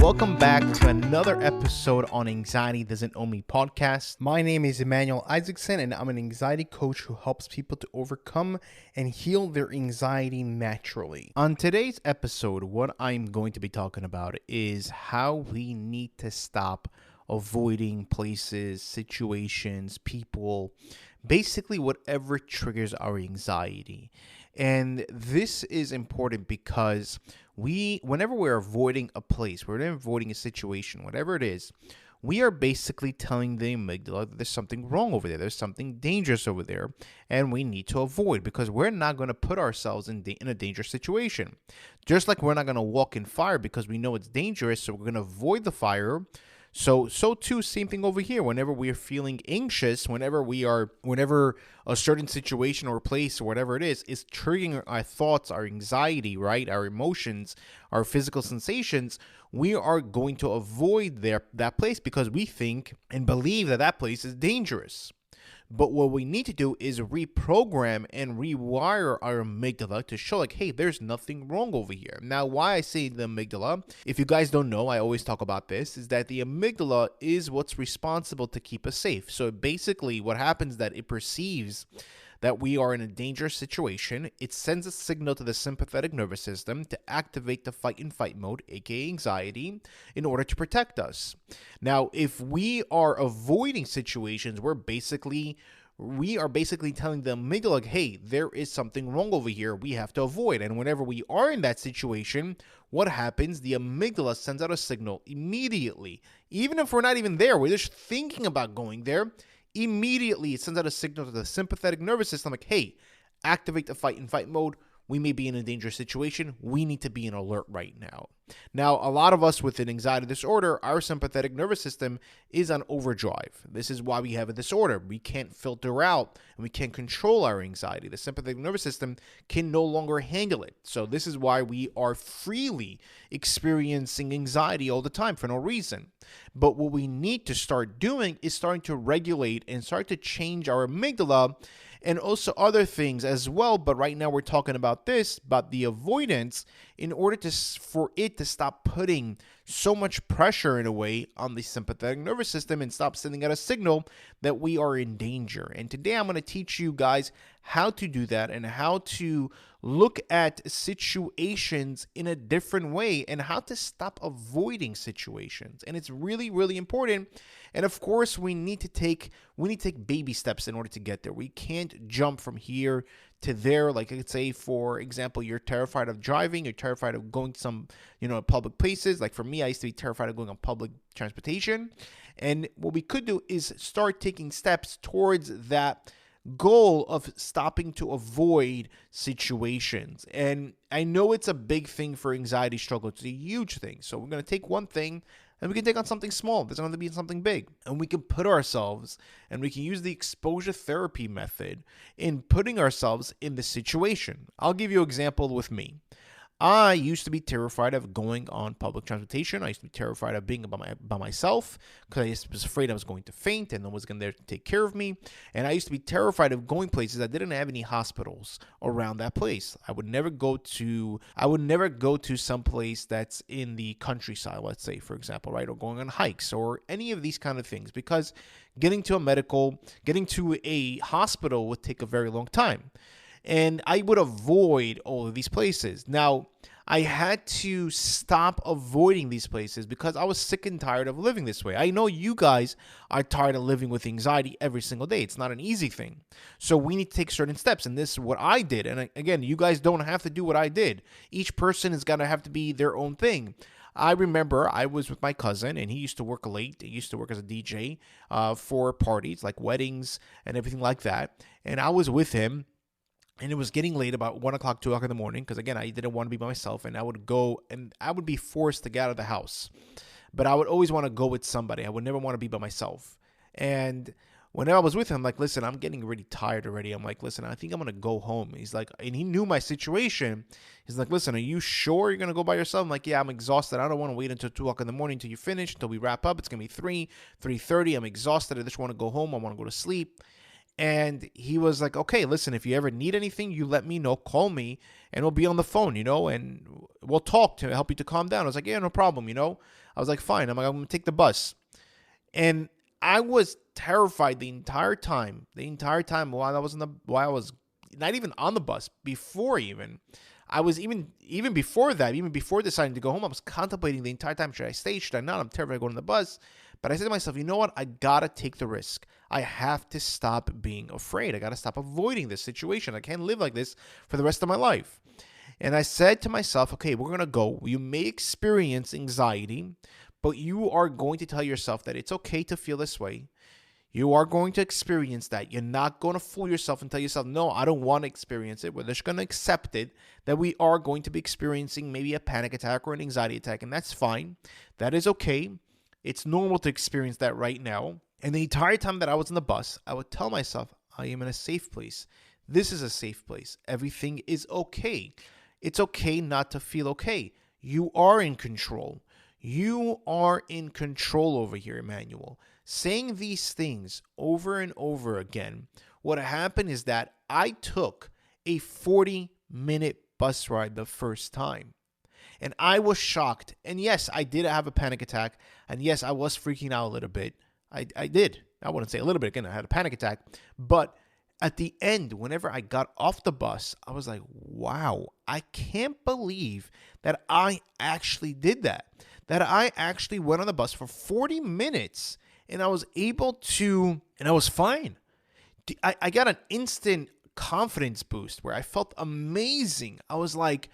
welcome back to another episode on Anxiety Doesn't Own Me podcast. My name is Emmanuel Isaacson, and I'm an anxiety coach who helps people to overcome and heal their anxiety naturally. On today's episode, what I'm going to be talking about is how we need to stop avoiding places, situations, people, basically whatever triggers our anxiety. And this is important because whenever we're avoiding a place, we're avoiding a situation, whatever it is, we are basically telling the amygdala that there's something wrong over there. There's something dangerous over there, and we need to avoid because we're not going to put ourselves in a dangerous situation. Just like we're not going to walk in fire because we know it's dangerous, so we're going to avoid the fire. So too, same thing over here. Whenever we are feeling anxious, whenever a certain situation or place or whatever it is triggering our thoughts, our anxiety, right, our emotions, our physical sensations, we are going to avoid that place because we think and believe that place is dangerous. But what we need to do is reprogram and rewire our amygdala to show like, hey, there's nothing wrong over here. Now, why I say the amygdala, if you guys don't know, I always talk about this, is that the amygdala is what's responsible to keep us safe. So basically what happens is that it perceives that we are in a dangerous situation. It sends a signal to the sympathetic nervous system to activate the fight and fight mode, aka anxiety, in order to protect us. Now, if we are avoiding situations, we are basically telling the amygdala, like, hey, there is something wrong over here. We have to avoid. And whenever we are in that situation, what happens? The amygdala sends out a signal immediately. Even if we're not even there, we're just thinking about going there. Immediately, it sends out a signal to the sympathetic nervous system like, hey, activate the fight and fight mode. We may be in a dangerous situation. We need to be in alert right now. Now, a lot of us with an anxiety disorder, our sympathetic nervous system is on overdrive. This is why we have a disorder. We can't filter out and we can't control our anxiety. The sympathetic nervous system can no longer handle it. So this is why we are freely experiencing anxiety all the time for no reason. But what we need to start doing is starting to regulate and start to change our amygdala and also other things as well. But right now we're talking about the avoidance, in order for it to stop putting so much pressure in a way on the sympathetic nervous system and stop sending out a signal that we are in danger. And today I'm going to teach you guys how to do that and how to look at situations in a different way and how to stop avoiding situations. And it's really, really important. And of course, we need to take baby steps in order to get there. We can't jump from here to there. Like I could say, for example, you're terrified of driving, you're terrified of going to some, public places. Like for me, I used to be terrified of going on public transportation. And what we could do is start taking steps towards that goal of stopping to avoid situations. And I know it's a big thing for anxiety struggle. It's a huge thing. So we're going to take one thing and we can take on something small. There's going to be something big. And we can put ourselves, and we can use the exposure therapy method in putting ourselves in the situation. I'll give you an example with me. I used to be terrified of going on public transportation. I used to be terrified of being by myself because I was afraid I was going to faint and no one's going to there to take care of me. And I used to be terrified of going places that didn't have any hospitals around that place. I would never go to some place that's in the countryside, let's say, for example, right? Or going on hikes or any of these kind of things, because getting to a hospital would take a very long time. And I would avoid all of these places. Now, I had to stop avoiding these places because I was sick and tired of living this way. I know you guys are tired of living with anxiety every single day. It's not an easy thing. So we need to take certain steps. And this is what I did. And again, you guys don't have to do what I did. Each person is going to have to be their own thing. I remember I was with my cousin, and he used to work late. He used to work as a DJ for parties like weddings and everything like that. And I was with him. And it was getting late, about 1 o'clock, 2 o'clock in the morning, because, again, I didn't want to be by myself, and I would go, and I would be forced to get out of the house. But I would always want to go with somebody. I would never want to be by myself. And whenever I was with him, I'm like, listen, I'm getting really tired already. I'm like, listen, I think I'm going to go home. He's like, and he knew my situation. He's like, listen, are you sure you're going to go by yourself? I'm like, yeah, I'm exhausted. I don't want to wait until 2 o'clock in the morning until you finish, until we wrap up. It's going to be 3:30. I'm exhausted. I just want to go home. I want to go to sleep. And he was like, okay, listen, if you ever need anything, you let me know, call me, and we'll be on the phone, and we'll talk to help you to calm down. I was like, yeah, no problem, I was like, fine. I'm going to take the bus. And I was terrified the entire time while I was not even on the bus, before even. I was even before that, even before deciding to go home, I was contemplating the entire time, should I stay, should I not? I'm terrified of going on the bus. But I said to myself, you know what? I got to take the risk. I have to stop being afraid. I got to stop avoiding this situation. I can't live like this for the rest of my life. And I said to myself, okay, we're going to go. You may experience anxiety, but you are going to tell yourself that it's okay to feel this way. You are going to experience that. You're not going to fool yourself and tell yourself, no, I don't want to experience it. We're just going to accept it, that we are going to be experiencing maybe a panic attack or an anxiety attack, and that's fine. That is okay. It's normal to experience that right now. And the entire time that I was in the bus, I would tell myself, I am in a safe place. This is a safe place. Everything is okay. It's okay not to feel okay. You are in control. You are in control over here, Emmanuel. Saying these things over and over again, what happened is that I took a 40-minute bus ride the first time. And I was shocked. And yes, I did have a panic attack. And yes, I was freaking out a little bit. I did. I wouldn't say a little bit. Again, I had a panic attack. But at the end, whenever I got off the bus, I was like, wow, I can't believe that I actually did that. That I actually went on the bus for 40 minutes and I was able to, and I was fine. I got an instant confidence boost where I felt amazing. I was like,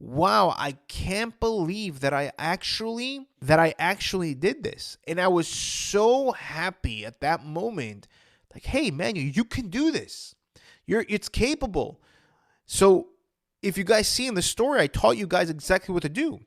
wow, I can't believe that I actually did this. And I was so happy at that moment. Like, hey, man, you can do this. It's capable. So if you guys see in the story, I taught you guys exactly what to do.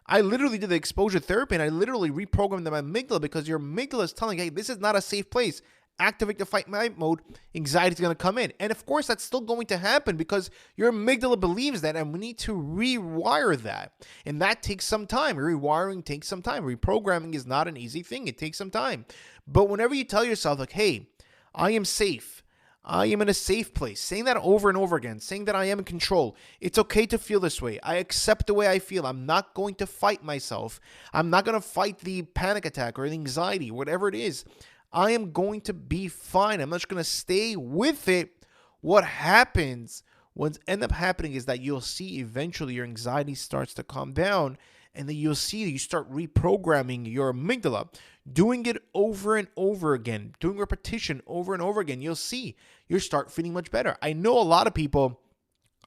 I literally did the exposure therapy and I literally reprogrammed the amygdala, because your amygdala is telling, hey, this is not a safe place. Activate the fight mode, anxiety is going to come in. And of course, that's still going to happen because your amygdala believes that, and we need to rewire that. And that takes some time. Rewiring takes some time. Reprogramming is not an easy thing. It takes some time. But whenever you tell yourself, like, hey, I am safe. I am in a safe place. Saying that over and over again, saying that I am in control. It's okay to feel this way. I accept the way I feel. I'm not going to fight myself. I'm not going to fight the panic attack or the anxiety, whatever it is. I am going to be fine. I'm not just going to stay with it. What happens, what's end up happening is that you'll see eventually your anxiety starts to calm down, and then you'll see that you start reprogramming your amygdala, doing it over and over again, doing repetition over and over again. You'll see you start feeling much better. I know a lot of people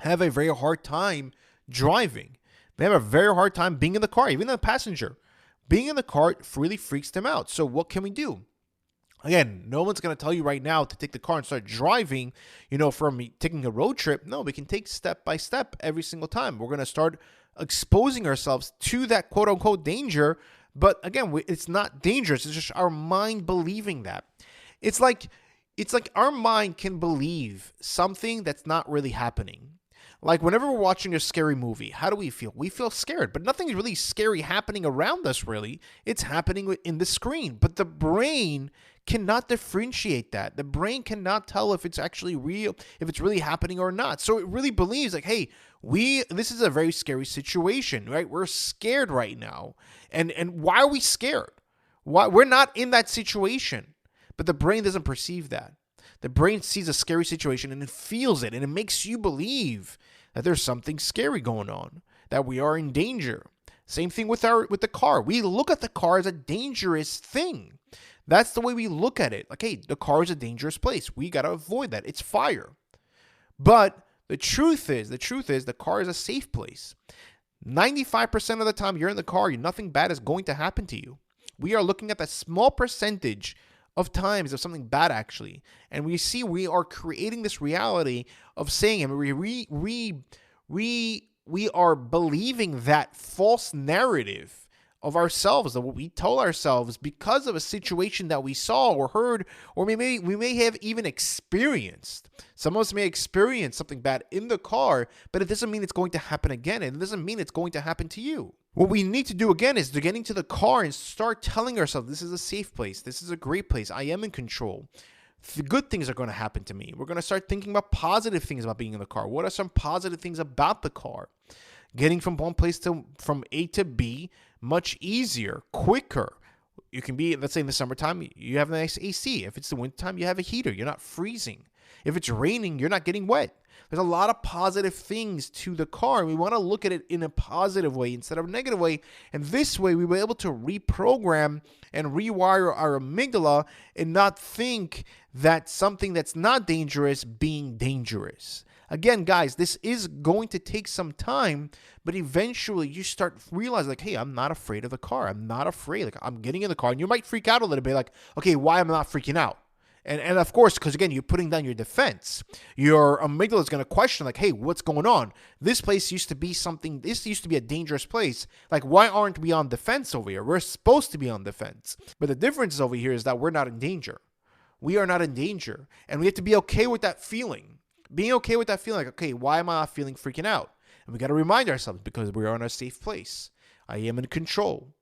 have a very hard time driving. They have a very hard time being in the car, even the passenger. Being in the car really freaks them out. So what can we do? Again, no one's going to tell you right now to take the car and start driving, from taking a road trip. No, we can take step by step every single time. We're going to start exposing ourselves to that quote unquote danger. But again, it's not dangerous. It's just our mind believing that. It's like our mind can believe something that's not really happening. Like whenever we're watching a scary movie, how do we feel? We feel scared, but nothing's really scary happening around us, really. It's happening in the screen. But the brain cannot differentiate that. The brain cannot tell if it's actually real, if it's really happening or not. So it really believes like, hey, this is a very scary situation, right? We're scared right now. And why are we scared? Why we're not in that situation. But the brain doesn't perceive that. The brain sees a scary situation and it feels it, and it makes you believe that there's something scary going on, that we are in danger. Same thing with the car. We look at the car as a dangerous thing. That's the way we look at it. Like, hey, the car is a dangerous place. We got to avoid that. It's fire. But the truth is the car is a safe place. 95% of the time you're in the car, nothing bad is going to happen to you. We are looking at that small percentage of times of something bad actually. And we see we are creating this reality of saying, and we are believing that false narrative of ourselves, that what we told ourselves because of a situation that we saw or heard, or we may have even experienced. Some of us may experience something bad in the car, but it doesn't mean it's going to happen again. And it doesn't mean it's going to happen to you. What we need to do again is to get into the car and start telling ourselves, this is a safe place. This is a great place. I am in control. The good things are going to happen to me. We're going to start thinking about positive things about being in the car. What are some positive things about the car? Getting from one place from A to B much easier, quicker. You can be, let's say in the summertime, you have a nice AC. If it's the wintertime, you have a heater. You're not freezing. If it's raining, you're not getting wet. There's a lot of positive things to the car. We want to look at it in a positive way instead of a negative way. And this way, we were able to reprogram and rewire our amygdala and not think that something that's not dangerous being dangerous. Again, guys, this is going to take some time, but eventually you start realizing, like, hey, I'm not afraid of the car. I'm not afraid. Like, I'm getting in the car, and you might freak out a little bit, like, okay, why am I not freaking out? And of course, because again, you're putting down your defense. Your amygdala is going to question, like, hey, what's going on? This place used to be something, this used to be a dangerous place. Like, why aren't we on defense over here? We're supposed to be on defense. But the difference over here is that we're not in danger. We are not in danger. And we have to be okay with that feeling. Being okay with that feeling, like, okay, why am I not feeling freaking out? And we got to remind ourselves, because we're in a safe place. I am in control.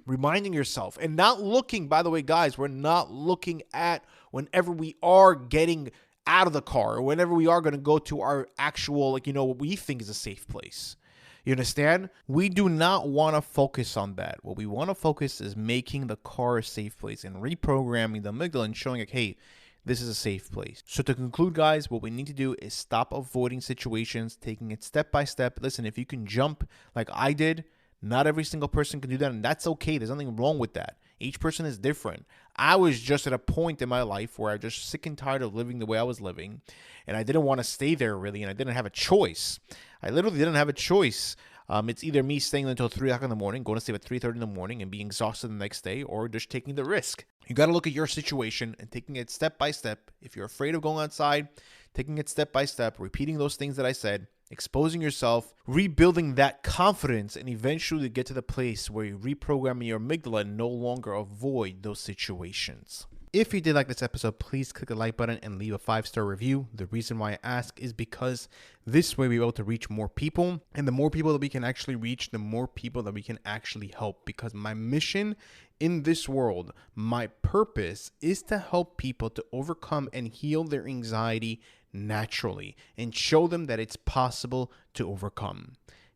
Reminding yourself and not looking, by the way, guys, we're not looking at whenever we are getting out of the car or whenever we are going to go to our actual, like, what we think is a safe place. You understand? We do not want to focus on that. What we want to focus is making the car a safe place and reprogramming the amygdala and showing, like, hey, this is a safe place. So to conclude, guys, what we need to do is stop avoiding situations, taking it step by step. Listen, if you can jump like I did, not every single person can do that, and that's okay. There's nothing wrong with that. Each person is different. I was just at a point in my life where I was just sick and tired of living the way I was living, and I didn't want to stay there, really, and I didn't have a choice. I literally didn't have a choice. It's either me staying until 3 o'clock in the morning, going to sleep at 3:30 in the morning, and being exhausted the next day, or just taking the risk. You got to look at your situation and taking it step by step. If you're afraid of going outside, taking it step by step, repeating those things that I said, exposing yourself, rebuilding that confidence, and eventually get to the place where you reprogram your amygdala and no longer avoid those situations. If you did like this episode, please click the like button and leave a 5-star review. The reason why I ask is because this way we're able to reach more people, and the more people that we can actually reach, the more people that we can actually help, because my mission in this world, my purpose is to help people to overcome and heal their anxiety naturally and show them that it's possible to overcome.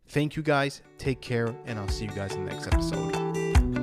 Thank you guys. Take care, and I'll see you guys in the next episode.